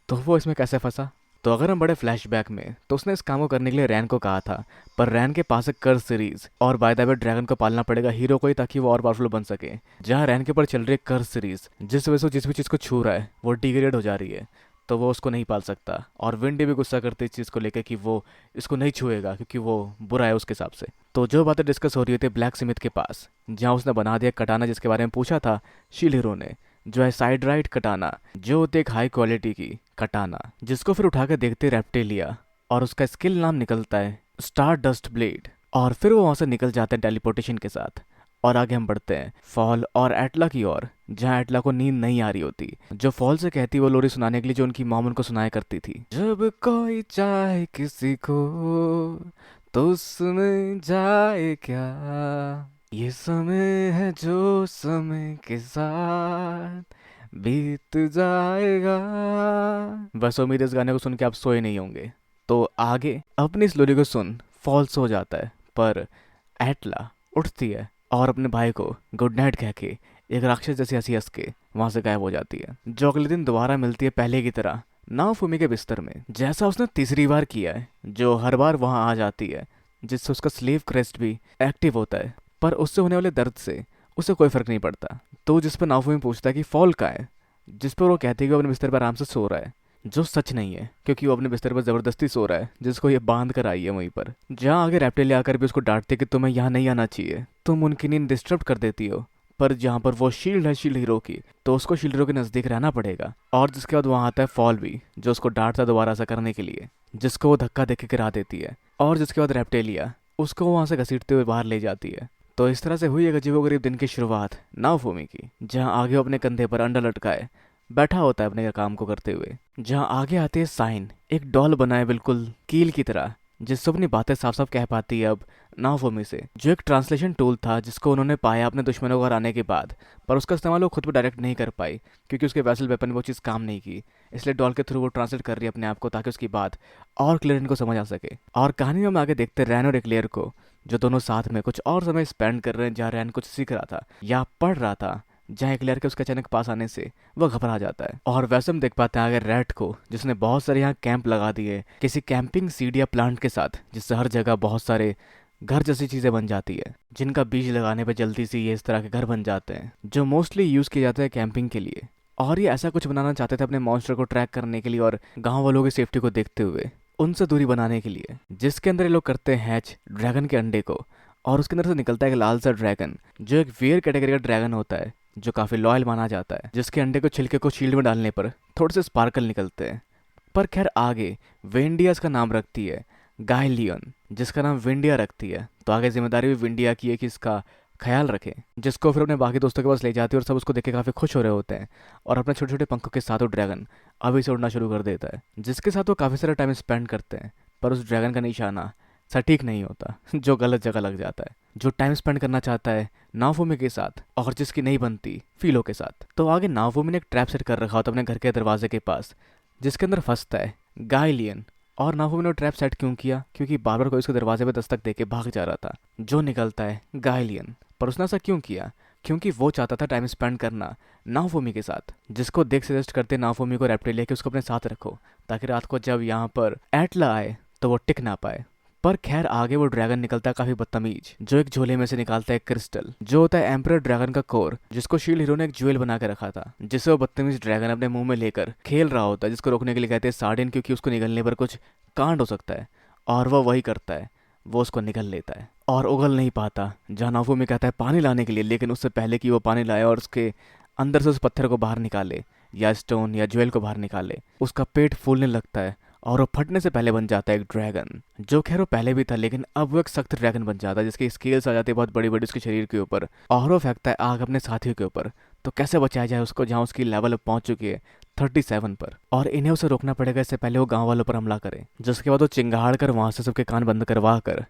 तो वो इसमें कैसे फंसा, तो अगर हम बड़े फ्लैशबैक में, तो उसने इस काम को करने के लिए रैन को कहा था, पर रैन के पास एक कर्स सीरीज, और बाय द वे ड्रैगन को पालना पड़ेगा हीरो को ही ताकि वो और पावरफुल बन सके। जहाँ रैन के ऊपर चल रही है कर्स सीरीज, जिस वजह से जिस भी चीज़ को छू रहा है वो डिग्रेड हो जा रही है, तो वो उसको नहीं पाल सकता। और विंडी भी गुस्सा करती है इस चीज़ को लेकर कि वो इसको नहीं छुएगा क्योंकि वो बुरा है उसके हिसाब से। तो जो बातें डिस्कस हो रही थी ब्लैक स्मिथ के पास, जहाँ उसने बना दिया कटाना जिसके बारे में पूछा था शील्ड हीरो ने, जो है साइड राइट कटाना, जो होती है एक हाई क्वालिटी की कटाना, जिसको फिर उठा के देखते रेप्टिलिया, और उसका स्किल नाम निकलता है स्टार डस्ट ब्लेड। और फिर वो वहाँ से निकल जाते हैं टेलीपोर्टेशन के साथ। और आगे हम बढ़ते हैं फॉल और एटला की ओर, जहाँ एटला को नींद नहीं आ रही होती, जो फॉल से कहती वो लोरी सुनाने के लिए जो उनकी मॉम उनको सुनाया करती थी। जब कोई चाहे किसी को तो सुन जाए क्या, ये समय है जो समय के साथ बीत जाएगा। बस उम्मीद इस गाने को सुन के आप सोए नहीं होंगे। तो आगे अपनी इस लोरी को सुन फॉल सो जाता है, पर एटला उठती है और अपने भाई को गुड नाइट कह के एक राक्षस जैसी हंसी हंस के वहां से गायब हो जाती है, जो अगले दिन दोबारा मिलती है पहले की तरह नाओफुमी के बिस्तर में, जैसा उसने तीसरी बार किया है, जो हर बार वहां आ जाती है, जिससे उसका स्लीव क्रेस्ट भी एक्टिव होता है। पर उससे होने वाले दर्द से उसे कोई फर्क नहीं पड़ता। तो जिस पर नाओफुमी पूछता है कि फॉल कहाँ है, जिस पर वो कहती है कि वो अपने बिस्तर पर आराम से सो रहा है, जो सच नहीं है क्योंकि वो अपने बिस्तर पर जबरदस्ती सो रहा है, जिसको ये बांध कर आई है वहीं पर। जहाँ आगे रेप्टिलिया आकर भी उसको डांटते कि तुम्हें यहाँ नहीं आना चाहिए, तुम उनकी नींद डिस्टर्ब कर देती हो, पर जहाँ पर वो शील्ड है शील्ड हीरो की, तो उसको शील्ड हीरो के नज़दीक रहना पड़ेगा। और जिसके बाद वहाँ आता है फॉल भी, जो उसको डांटता है दोबारा ऐसा करने के लिए, जिसको वो धक्का देके गिरा देती है। और जिसके बाद रेप्टेलिया उसको वहाँ से घसीटते हुए बाहर ले जाती है। तो इस तरह से हुई एक अजीबोगरीब दिन की शुरुआत नाओफुमी की, जहाँ आगे वो अपने कंधे पर अंडा लटकाए बैठा होता है अपने काम को करते हुए। जहाँ आगे आती है साइन, एक डॉल बनाए बिल्कुल कील की तरह, जिससे अपनी बातें साफ साफ कह पाती है अब नाओफुमी से, जो एक ट्रांसलेशन टूल था जिसको उन्होंने पाया अपने दुश्मनों को हराने के बाद, पर उसका इस्तेमाल वो खुद पर डायरेक्ट नहीं कर पाई क्योंकि उसके वेसल वेपन में वो चीज़ काम नहीं की। इसलिए डॉल के थ्रू वो ट्रांसलेट कर रही है अपने आप को, ताकि उसकी बात और क्लियर इनको समझ आ सके। और कहानी में हम आगे देखते रैन और एक्लेयर को, जो दोनों साथ में कुछ और समय स्पेंड कर रहे हैं, जहाँ रैन कुछ सीख रहा था या पढ़ रहा था, जहाँ एक्लेयर के उसके अचानक पास आने से वह घबरा जाता है। और वैसे हम देख पाते हैं आगे रैट को, जिसने बहुत सारे यहाँ कैंप लगा दिए किसी कैंपिंग सीड या प्लांट के साथ, जिससे हर जगह बहुत सारे घर जैसी चीज़ें बन जाती है, जिनका बीज लगाने पर जल्दी से ये इस तरह के घर बन जाते हैं, जो मोस्टली यूज़ किए जाते हैं कैंपिंग के लिए। और ये ऐसा कुछ बनाना चाहते थे अपने मॉन्स्टर को ट्रैक करने के लिए और गांव वालों की सेफ्टी को देखते हुए उनसे दूरी बनाने के लिए, जिसके अंदर ये लोग करते हैं हैच ड्रैगन के अंडे को। और उसके अंदर से निकलता है एक लाल सा ड्रैगन, जो एक वेयर कैटेगरी का ड्रैगन होता है, जो काफ़ी लॉयल माना जाता है, जिसके अंडे को छिलके को शील्ड में डालने पर थोड़े से स्पार्कल निकलते हैं। पर खैर आगे वेंडिया इसका नाम रखती है गायलियन, जिसका नाम विंडिया रखती है। तो आगे जिम्मेदारी भी विंडिया की है कि इसका ख्याल रखें, जिसको फिर अपने बाकी दोस्तों के पास ले जाती है और सब उसको देख के काफ़ी खुश हो रहे होते हैं। और अपने छोटे छोटे पंखों के साथ वो ड्रैगन अभी से उड़ना शुरू कर देता है, जिसके साथ वो काफ़ी सारा टाइम स्पेंड करते हैं। पर उस ड्रैगन का निशाना सटीक नहीं होता, जो गलत जगह लग जाता है। जो टाइम स्पेंड करना चाहता है नाओफुमी के साथ और जिसकी नहीं बनती फीलो के साथ। तो आगे नाओफुमी ने एक ट्रैप सेट कर रखा होता अपने घर के दरवाजे के पास, जिसके अंदर फंसता है गायलियन। और नाओफुमी ने ट्रैप सेट क्यों किया? क्योंकि बार बार कोई उसके दरवाजे पे दस्तक देके भाग जा रहा था, जो निकलता है गायलियन। पर उसने ऐसा क्यों किया? क्योंकि वो चाहता था टाइम स्पेंड करना नाओफुमी के साथ, जिसको देख सजेस्ट करते नाओफुमी को रेप्टेलिया के उसको अपने साथ रखो, ताकि रात को जब यहाँ पर एटला आए तो वो टिक ना पाए। पर खैर आगे वो ड्रैगन निकलता है काफी बदतमीज, जो एक झोले में से निकालता है क्रिस्टल, जो होता है एम्परर ड्रैगन का कोर, जिसको शील्ड हीरो ने एक ज्वेल बना के रखा था, जिसे वो बदतमीज ड्रैगन अपने मुंह में लेकर खेल रहा होता है, जिसको रोकने के लिए कहते हैं सार्डिन, क्योंकि उसको निगलने पर कुछ कांड हो सकता है। और वह वही करता है, वो उसको निगल लेता है और उगल नहीं पाता। जहाँ नाओफुमी कहता है पानी लाने के लिए, लेकिन उससे पहले कि वो पानी लाए और उसके अंदर से उस पत्थर को बाहर निकाले या स्टोन या ज्वेल को बाहर निकाले, उसका पेट फूलने लगता है और वो फटने से पहले बन जाता है एक ड्रैगन, जो खैर वो पहले भी था, लेकिन अब वो एक सख्त ड्रैगन बन जाता है, जिसकी स्केल्स आ जाती है बहुत बड़ी बड़ी उसके शरीर के ऊपर, और वो फेंकता है आग अपने साथियों के ऊपर। तो कैसे बचाया जाए उसको, जहाँ उसकी लेवल अब पहुंच चुकी है 37 पर, और इन्हें उसे रोकना पड़ेगा इससे पहले वो गाँव वालों पर हमला करे। जिसके बाद वो चिंगाड़ कर वहाँ से सबके कान बंद करवा कर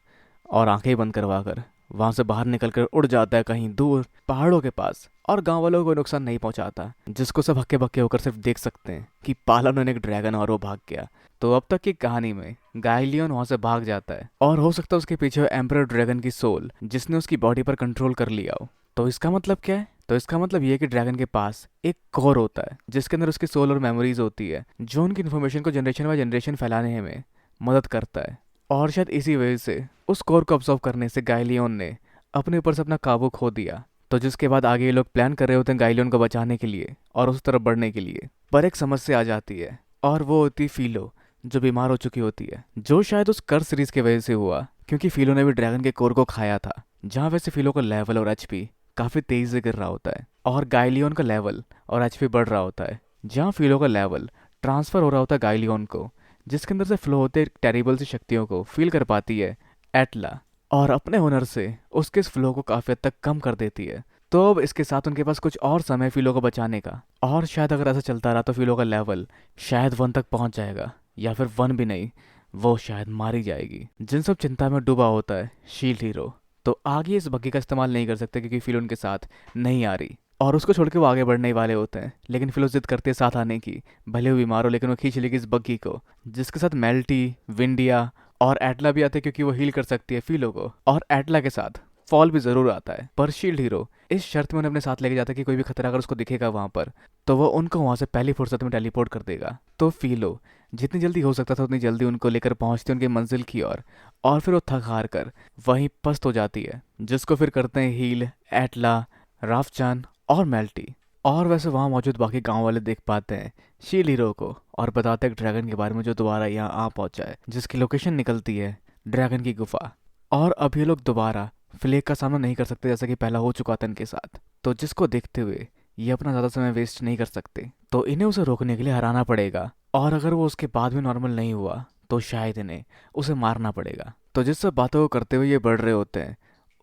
और आंखें बंद करवा कर वहाँ से बाहर निकलकर उड़ जाता है कहीं दूर पहाड़ों के पास, और गांव वालों को कोई नुकसान नहीं पहुंचाता, जिसको सब हक्के बक्के होकर सिर्फ देख सकते हैं कि पाला उन्होंने एक ड्रैगन और वो भाग गया। तो अब तक की कहानी में गायलियन वहाँ से भाग जाता है और हो सकता है उसके पीछे एम्परर ड्रैगन की सोल, जिसने उसकी बॉडी पर कंट्रोल कर लिया हो। तो इसका मतलब क्या है? तो इसका मतलब ये कि ड्रैगन के पास एक कोर होता है, जिसके अंदर उसकी सोल और मेमोरीज होती है, जो उनकी इन्फॉर्मेशन को जनरेशन बाय जनरेशन फैलाने में मदद करता है। और शायद इसी वजह से उस कोर को ऑब्जर्व करने से गायलियन ने अपने ऊपर से अपना काबू खो दिया। तो जिसके बाद आगे ये लोग प्लान कर रहे होते हैं गायलियन को बचाने के लिए और उस तरफ बढ़ने के लिए। पर एक समस्या आ जाती है और वो होती फीलो, जो बीमार हो चुकी होती है, जो शायद उस कर सीरीज की वजह से हुआ, क्योंकि फीलो ने भी ड्रैगन के कोर को खाया था। जहाँ वैसे फीलो का लेवल और एचपी काफ़ी तेज़ी से गिर रहा होता है और गायलियन का लेवल और एचपी बढ़ रहा होता है। जहाँ फीलो का लेवल ट्रांसफ़र हो रहा होता है गायलियन को, जिसके अंदर से फ्लो होते टेरिबल सी शक्तियों को फील कर पाती है एटला, और अपने हुनर से उसके इस फ्लो को काफ़ी हद तक कम कर देती है। तो अब इसके साथ उनके पास कुछ और समय फीलो को बचाने का, और शायद अगर ऐसा चलता रहा तो फीलो का लेवल शायद 1 तक पहुंच जाएगा, या फिर 1 भी नहीं, वो शायद मारी जाएगी। जिन सब चिंता में डूबा होता है शील्ड हीरो, तो आगे इस बग्घी का इस्तेमाल नहीं कर सकते क्योंकि फीलो उनके साथ नहीं आ रही, और उसको छोड़ के वो आगे बढ़ने वाले होते हैं। लेकिन फिर वो जिद करते हैं साथ आने की, भले वो बीमार हो, लेकिन वो खींच लेगी इस बग्घी को, जिसके साथ मेल्टी, विंडिया और एटला भी आते हैं, क्योंकि वो हील कर सकती है फीलो को। और एटला के साथ फॉल भी जरूर आता है, पर शील्ड हीरो इस शर्त में उन्हें अपने साथ लेके जाता है कि कोई भी खतरा अगर उसको दिखेगा वहां पर, तो वो उनको वहां से पहली फुर्सत में टेलीपोर्ट कर देगा। तो फीलो जितनी जल्दी हो सकता था उतनी जल्दी उनको लेकर पहुंचती उनकी मंजिल की ओर, और फिर वो थक हार कर वहीं पस्त हो जाती है, जिसको फिर करते हैं हील एटला, राफचान और मेल्टी। और वैसे वहाँ मौजूद बाकी गांव वाले देख पाते हैं शील्ड हीरो को और बताते हैं ड्रैगन के बारे में, जो दोबारा यहाँ आ पहुंचा है, जिसकी लोकेशन निकलती है ड्रैगन की गुफा। और अब ये लोग दोबारा फ्लेग का सामना नहीं कर सकते, जैसा कि पहला हो चुका था इनके साथ। तो जिसको देखते हुए ये अपना ज़्यादा समय वेस्ट नहीं कर सकते, तो इन्हें उसे रोकने के लिए हराना पड़ेगा। और अगर वो उसके बाद भी नॉर्मल नहीं हुआ तो शायद इन्हें उसे मारना पड़ेगा। तो जिस सब बातों को करते हुए ये बढ़ रहे होते हैं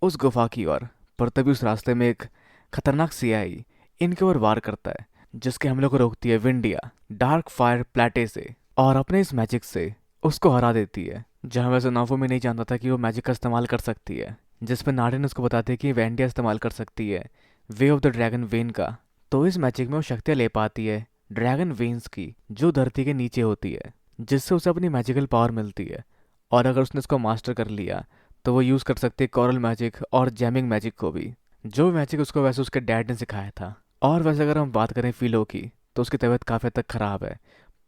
उस गुफा की ओर, पर तभी उस रास्ते में एक खतरनाक सियाही इनके ओर वार करता है, जिसके हमले को रोकती है विंडिया डार्क फायर प्लेटे से और अपने इस मैजिक से उसको हरा देती है। जहाँ वैसे नाफूमी नहीं जानता था कि वो मैजिक का इस्तेमाल कर सकती है, जिस पर नाडिन उसको बताते हैं कि वेंडिया इस्तेमाल कर सकती है way of the dragon when का। तो इस मैजिक में वो शक्तियाँ ले पाती है ड्रैगन वेन्स की, जो धरती के नीचे होती है, जिससे उसे अपनी मैजिकल पावर मिलती है। और अगर उसने इसको मास्टर कर लिया तो वो यूज़ कर सकती है कोरल मैजिक और जैमिंग मैजिक को भी, जो मैजिक उसको वैसे उसके डैड ने सिखाया था। और वैसे अगर हम बात करें फिलो की, तो उसकी तबीयत काफ़ी हद तक ख़राब है,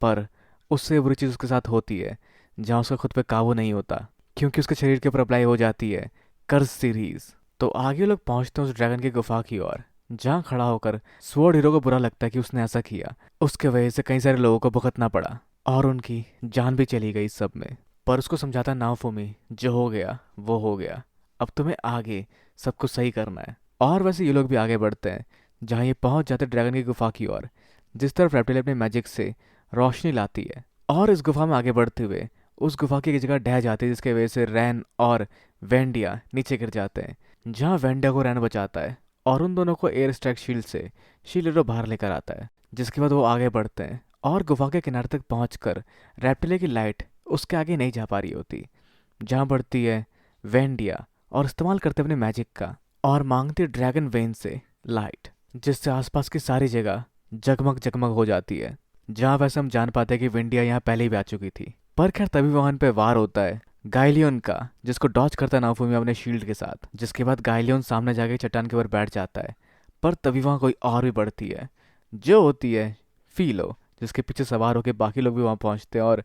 पर उससे बुरी चीज़ उसके साथ होती है जहाँ उसका खुद पे काबू नहीं होता, क्योंकि उसके शरीर के ऊपर अप्लाई हो जाती है कर्ज सीरीज। तो आगे लोग पहुंचते हैं उस ड्रैगन की गुफा की ओर, जहाँ खड़ा होकर स्वॉर्ड हीरो को बुरा लगता है कि उसने ऐसा किया। उसके वजह से कई सारे लोगों को भुगतना पड़ा और उनकी जान भी चली गई इस सब में। पर उसको समझाता नाओफुमी, जो हो गया वो हो गया, अब तुम्हें आगे सब कुछ सही करना है। और वैसे ये लोग भी आगे बढ़ते हैं, जहाँ ये पहुंच जाते हैं ड्रैगन की गुफा की ओर, जिस तरफ रेप्टिलियन अपने मैजिक से रोशनी लाती है। और इस गुफा में आगे बढ़ते हुए उस गुफा की एक जगह ढह जाती है, जिसके वजह से रैन और वेंडिया नीचे गिर जाते हैं, जहाँ वेंडिया को रैन बचाता है और उन दोनों को एयर स्ट्राइक शील्ड से शील्ड हीरो बाहर लेकर आता है। जिसके बाद वो आगे बढ़ते हैं और गुफा के किनारे तक पहुंचकर रेप्टिलिया की लाइट उसके आगे नहीं जा पा रही होती, जहाँ बढ़ती है वेंडिया और इस्तेमाल करते अपने मैजिक का और मांगती है ड्रैगन वेन से लाइट, जिससे आसपास की सारी जगह जगमग जगमग हो जाती है। जहाँ वैसे हम जान पाते हैं कि विंडिया यहाँ पहले ही भी आ चुकी थी। पर खैर तभी वहां पे वार होता है गाइलियन का, जिसको डॉच करता है नाफूमी अपने शील्ड के साथ। जिसके बाद गाइलियन सामने जाके चट्टान के ऊपर बैठ जाता है। पर तभी वहाँ कोई और भी बढ़ती है, जो होती है फीलो, जिसके पीछे सवार होकर बाकी लोग भी वहाँ पहुँचते हैं। और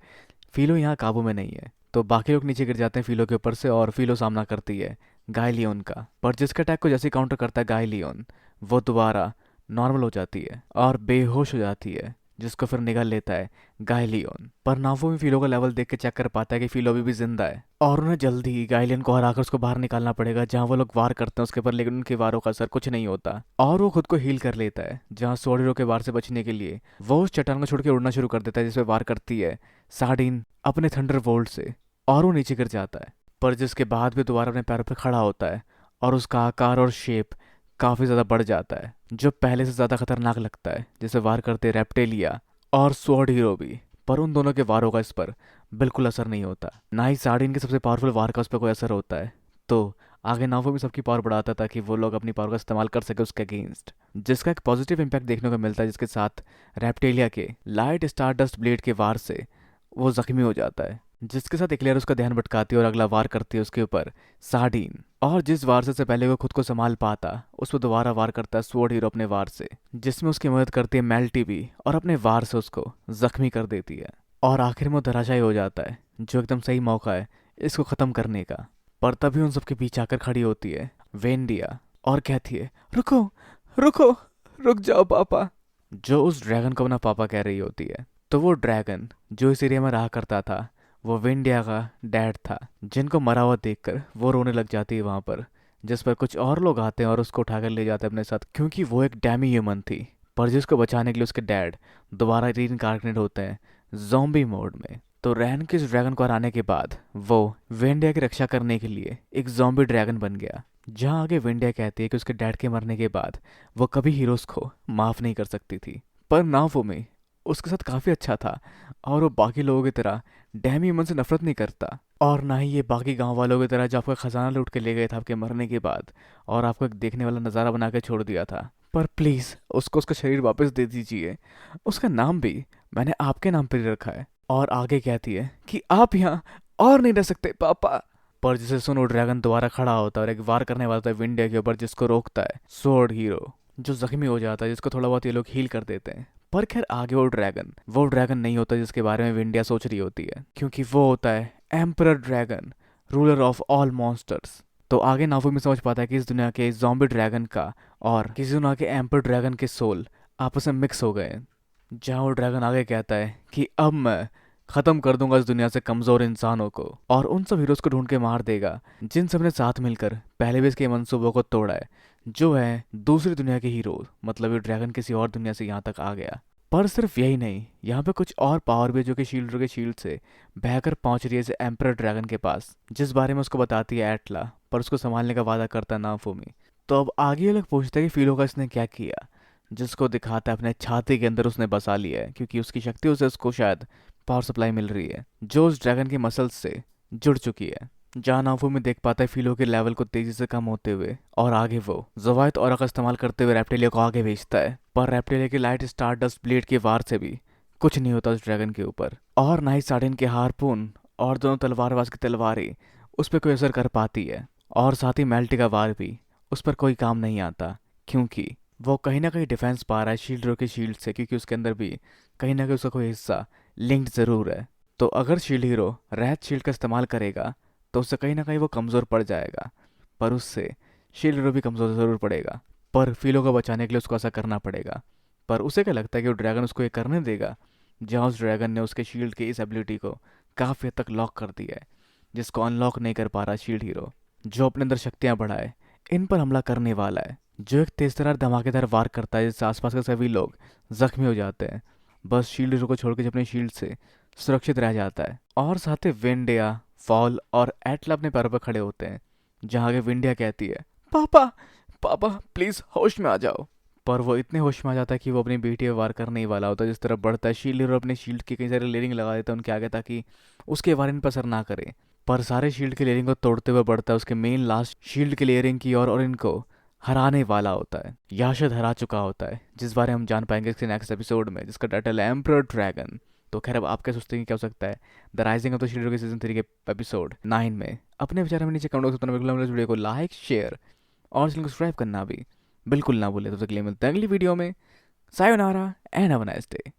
फीलो यहाँ काबू में नहीं है, तो बाकी लोग नीचे गिर जाते हैं फीलो के ऊपर से और फीलो सामना करती है गाइलियन का। पर जिसके अटैक को जैसे काउंटर करता है गाइलियन, वो दोबारा नॉर्मल हो जाती है और बेहोश हो जाती है, जिसको फिर निगल लेता है गाइलियन। पर नाफूमी फीलो का लेवल देख के चेक कर पाता है कि फीलो अभी भी जिंदा है और उन्हें जल्दी ही गाइलियन को हराकर उसको बाहर निकालना पड़ेगा, जहाँ वो लोग वार करते हैं उसके ऊपर, लेकिन उनके वारों का असर कुछ नहीं होता और वो खुद को हील कर लेता है। जहाँ सोडिरो के वार से बचने के लिए वो उस चट्टान को छोड़ के उड़ना शुरू कर देता है, जिसपे वार करती है सार्डिन अपने थंडर वोल्ट से, और वो नीचे गिर जाता है। पर जिसके बाद भी दोबारा अपने पैरों पर खड़ा होता है और उसका आकार और शेप काफ़ी ज़्यादा बढ़ जाता है, जो पहले से ज़्यादा खतरनाक लगता है, जिसे वार करते रेप्टेलिया और स्वॉर्ड हीरो भी। पर उन दोनों के वारों का इस पर बिल्कुल असर नहीं होता, ना ही सार्डिन के सबसे पावरफुल वार का उस पर कोई असर होता है। तो आगे नावो भी सबकी पावर बढ़ाता था कि वो लोग अपनी पावर का इस्तेमाल कर सके उसके अगेंस्ट, जिसका एक पॉजिटिव इम्पैक्ट देखने को मिलता है, जिसके साथ रेप्टेलिया के लाइट स्टारडस्ट ब्लेड के वार से वो जख्मी हो जाता है, जिसके साथ एक्लेयर उसका ध्यान भटकाती है और अगला वार करती है उसके ऊपर सार्डिन। और जिस वार से पहले वो खुद को संभाल पाता, उस पर दोबारा वार करता है स्वॉर्ड हीरो अपने वार से, जिसमें उसकी मदद करती है मेल्टी भी और अपने वार से उसको जख्मी कर देती है। और आखिर में वो धराशायी हो जाता है, जो एकदम सही मौका है इसको ख़त्म करने का। पर तभी उन सबके पीछे आकर खड़ी होती है वेंडिया और कहती है रुको रुको, रुक जाओ पापा, जो उस ड्रैगन को अपना पापा कह रही होती है। तो वो ड्रैगन जो इस एरिया में रहा करता था, वो विंडिया का डैड था, जिनको मरा हुआ देखकर वो रोने लग जाती है वहाँ पर। जिस पर कुछ और लोग आते हैं और उसको उठाकर ले जाते हैं अपने साथ, क्योंकि वो एक डैमी ह्यूमन थी। पर जिसको बचाने के लिए उसके डैड दोबारा रीइंकार्नेट होते हैं ज़ॉम्बी मोड में। तो रैन के इस ड्रैगन को हराने के बाद वो विंडिया की रक्षा करने के लिए एक ज़ॉम्बी ड्रैगन बन गया। जहाँ आगे विंडिया कहती है कि उसके डैड के मरने के बाद वो कभी हीरोज़ को माफ़ नहीं कर सकती थी। पर नावो में उसके साथ काफ़ी अच्छा था और वो बाकी लोगों की तरह डैमी ह्यूमन से नफरत नहीं करता, और ना ही ये बाकी गांव वालों की तरह जो आपका खजाना लूट के ले गए थे आपके मरने के बाद और आपको एक देखने वाला नज़ारा बना के छोड़ दिया था। पर प्लीज़ उसको उसका शरीर वापस दे दीजिए, उसका नाम भी मैंने आपके नाम पर ही रखा है। और आगे कहती है कि आप यहाँ और नहीं रह सकते पापा। पर जिसे सुन वो ड्रैगन दोबारा खड़ा होता है और एक वार करने वाला था विंडिया के ऊपर, जिसको रोकता है स्वॉर्ड हीरो, जो जख्मी हो जाता है, जिसको थोड़ा बहुत ये लोग हील कर देते हैं। पर खैर आगे वो ड्रैगन नहीं होता जिसके बारे में विंडिया सोच रही होती है, क्योंकि वो होता है emperor dragon, ruler of all monsters. तो आगे नाफू में समझ पाता है कि इस दुनिया के ज़ॉम्बी ड्रैगन का और किसी दुनिया के एम्पर ड्रैगन के सोल आपस में मिक्स हो गए। जहाँ वो ड्रैगन आगे कहता है कि अब मैं ख़त्म कर दूंगा इस दुनिया से कमज़ोर इंसानों को, और उन सब हीरोज़ को ढूंढ के मार देगा जिन सब ने साथ मिलकर पहले भी इसके मंसूबों को तोड़ा है, जो है दूसरी दुनिया के हीरो, मतलब ये ड्रैगन किसी और दुनिया से यहाँ तक आ गया। पर सिर्फ यही नहीं, यहाँ पे कुछ और पावर भी है जो कि शील्ड के शील्ड से बहकर पहुंच रही है इस एम्परर ड्रैगन के पास, जिस बारे में उसको बताती है एटला, पर उसको संभालने का वादा करता है नाफूमी। तो अब आगे ये लोग पूछते हैं कि फिलो का इसने क्या किया, जिसको दिखाता है अपने छाती के अंदर उसने बसा लिया है, क्योंकि उसकी शक्तियों से उसको शायद पावर सप्लाई मिल रही है जो उस ड्रैगन के मसल्स से जुड़ चुकी है। जहाँ नाफूमी देख पाता है फिलो के लेवल को तेजी से कम होते हुए, और आगे वो जवायत और का इस्तेमाल करते हुए रेप्टिलिया को आगे भेजता है। पर रेप्टिलिया की लाइट स्टार डस्ट ब्लेड के वार से भी कुछ नहीं होता उस ड्रैगन के ऊपर, और ना ही साडिन के हारपून और दोनों तलवारबाज की तलवारें उस पर कोई असर कर पाती है, और साथ ही मेल्टी का वार भी उस पर कोई काम नहीं आता, क्योंकि वो कहीं ना कहीं डिफेंस पा रहा है शील्ड रो के शील्ड से, क्योंकि उसके अंदर भी कहीं ना कहीं उसका कोई हिस्सा लिंक्ड ज़रूर है। तो अगर शील्ड हीरो रैथ शील्ड का इस्तेमाल करेगा तो उससे कहीं ना कहीं वो कमज़ोर पड़ जाएगा, पर उससे शील्ड हीरो भी कमज़ोर ज़रूर पड़ेगा। पर फिलो को बचाने के लिए उसको ऐसा करना पड़ेगा। पर उसे क्या लगता है कि वो ड्रैगन उसको ये करने देगा, जहाँ उस ड्रैगन ने उसके शील्ड की इस एबिलिटी को काफ़ी हद तक लॉक कर दिया है, जिसको अनलॉक नहीं कर पा रहा शील्ड हीरो, जो अपने अंदर शक्तियाँ बढ़ाए इन पर हमला करने वाला है, जो एक तेजतर्रार धमाकेदार वार करता है जिससे आसपास के सभी लोग जख्मी हो जाते हैं। बस शील्ड हीरो को छोड़ के जो अपने शील्ड से सुरक्षित रह जाता है, और साथ ही विंडिया, फॉल और एटला अपने पैरों पर खड़े होते हैं, जहाँ आगे विंडिया कहती है, पापा पापा प्लीज होश में आ जाओ। पर वो इतने होश में आ जाता है कि वो अपनी बेटी पर वार करने ही वाला होता है। जिस तरफ बढ़ता है शील्ड हीरो अपने शील्ड की कई सारे लेयरिंग लगा देता है उनके आगे, ताकि उसके वार इन पर असर ना करे। पर सारे शील्ड के लेयरिंग को तोड़ते हुए बढ़ता है उसके मेन लास्ट शील्ड के लेयरिंग की ओर, और इनको हराने वाला होता है, या शायद हरा चुका होता है, जिस बारे हम जान पाएंगे इसके नेक्स्ट एपिसोड में, जिसका टाइटल है एम्परर ड्रैगन। तो खैर, अब आप क्या सोचते हैं कि क्या हो सकता है the rising of the shield के सीजन 3 के एपिसोड 9 में? अपने विचार में नीचे कमेंट बॉक्स में बिल्कुल, इस वीडियो को लाइक, शेयर और चैनल को सब्सक्राइब करना भी बिल्कुल ना भूले। तो तक के लिए मिलते हैं अगली वीडियो में। Sayonara and have a nice day.